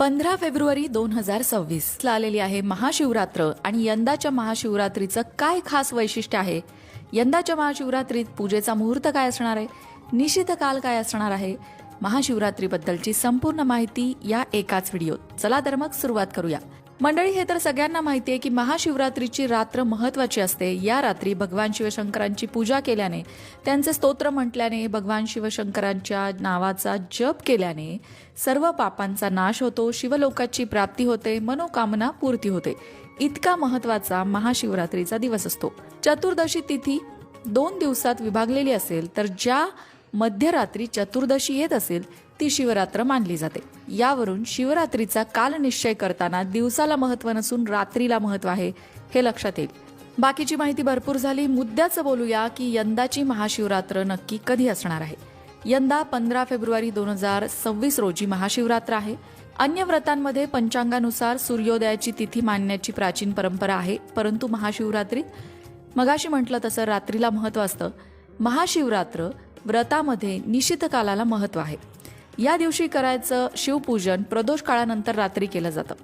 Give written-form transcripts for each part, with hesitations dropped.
15 February 2026 ला आलेली आहे महाशिवरात्र आणि यंदाच्या महाशिवरात्रीचं काय खास वैशिष्ट्य आहे, यंदाच्या महाशिवरात्रीत पूजेचा मुहूर्त काय असणार आहे, निशित काल काय असणार आहे, महाशिवरात्रीबद्दलची संपूर्ण माहिती या एकाच व्हिडिओत. चला तर मग सुरुवात करूया. मंडळी, हे तर सगळ्यांना माहिती आहे की महाशिवरात्रीची रात्र महत्त्वाची असते. या रात्री भगवान शिवशंकरांची पूजा केल्याने, त्यांचे स्तोत्र म्हटल्याने, भगवान शिवशंकरांच्या नावाचा जप केल्याने सर्व पापांचा नाश होतो, शिवलोकाची प्राप्ती होते, मनोकामना पूर्ती होते. इतका महत्त्वाचा महाशिवरात्रीचा दिवस असतो. चतुर्दशी तिथी 2 दिवसात विभागलेली असेल तर ज्या मध्यरात्री चतुर्दशी येत असेल ती शिवरात्र मानली जाते. यावरून शिवरात्रीचा काल निश्चय करताना दिवसाला महत्त्व नसून रात्रीला महत्त्व आहे हे लक्षात येईल. बाकीची माहिती भरपूर झाली. मुद्द्याचं बोलूया की यंदाची महाशिवरात्र नक्की कधी असणार आहे. यंदा 15 फेब्रुवारी 2026 रोजी महाशिवरात्र आहे. अन्य व्रतांमध्ये पंचांगानुसार सूर्योदयाची तिथी मानण्याची प्राचीन परंपरा आहे, परंतु महाशिवरात्रीत मगाशी म्हटलं तसं रात्रीला महत्त्व असतं. महाशिवरात्र व्रतामध्ये निशित कालाला महत्त्व आहे. या दिवशी करायचं शिवपूजन प्रदोष काळानंतर रात्री केलं जातं.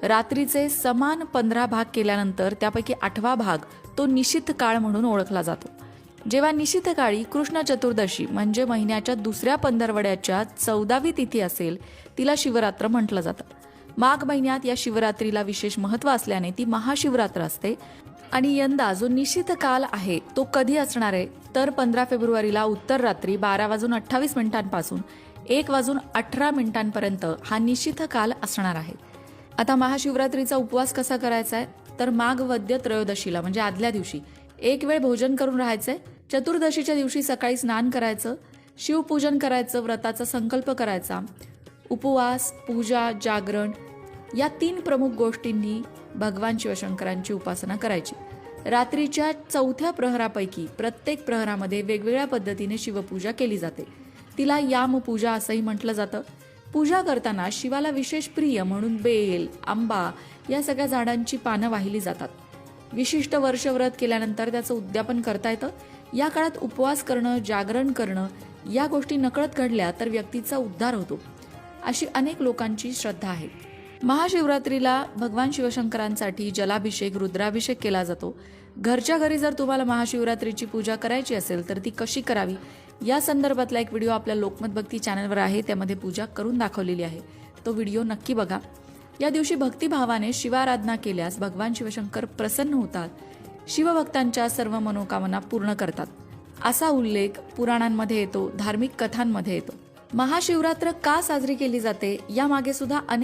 रात्रीचे समान 15 भाग केल्यानंतर त्यापैकी 8वा भाग तो निशित काळ म्हणून ओळखला जातो. जेव्हा निशित काळी कृष्ण चतुर्दशी म्हणजे महिन्याच्या दुसऱ्या पंधरवड्याच्या 14वी तिथी असेल तिला शिवरात्र म्हटलं जातं. माघ महिन्यात या शिवरात्रीला विशेष महत्त्व असल्याने ती महाशिवरात्र असते. आणि यंदा जो निशित काल आहे तो कधी असणार आहे तर 15 फेब्रुवारीला उत्तर रात्री 12:28 1:18 हा निशित काल असणार आहे. आता महाशिवरात्रीचा उपवास कसा करायचा आहे तर माघ वद्य त्रयोदशीला म्हणजे आदल्या दिवशी 1 वेळ भोजन करून राहायचंय. चतुर्दशीच्या दिवशी सकाळी स्नान करायचं, शिवपूजन करायचं, व्रताचा संकल्प करायचा, उपवास, पूजा, जागरण या 3 प्रमुख गोष्टींनी भगवान शिवशंकरांची उपासना करायची. रात्रीच्या 4थ्या प्रहरापैकी प्रत्येक प्रहरामध्ये वेगवेगळ्या पद्धतीने शिवपूजा केली जाते. तिला यामपूजा असंही म्हटलं जातं. पूजा करताना शिवाला विशेष प्रिय म्हणून बेल, आंबा या सगळ्या झाडांची पानं वाहिली जातात. विशिष्ट वर्षव्रत केल्यानंतर त्याचं उद्यापन करता येतं. या काळात उपवास करणं, जागरण करणं या गोष्टी नकळत घडल्या तर व्यक्तीचा उद्धार होतो, अशी अनेक लोकांची श्रद्धा आहे. महाशिवरात्रीला भगवान शिवशंकरांसाठी जलाभिषेक, रुद्राभिषेक केला जातो. घरच्या घरी जर तुम्हाला महाशिवरात्रीची पूजा करायची असेल तर ती कशी करावी या संदर्भातला एक व्हिडिओ आपल्या लोकमत भक्ती चॅनलवर आहे. त्यामध्ये पूजा करून दाखवलेली आहे. तो व्हिडिओ नक्की बघा. या दिवशी भक्तिभावाने शिवाराधना केल्यास भगवान शिवशंकर प्रसन्न होतात, शिवभक्तांच्या सर्व मनोकामना पूर्ण करतात असा उल्लेख पुराणांमध्ये येतो, धार्मिक कथांमध्ये येतो. महाशिवरात्र का साजरी केली जाते यामागे सुद्धा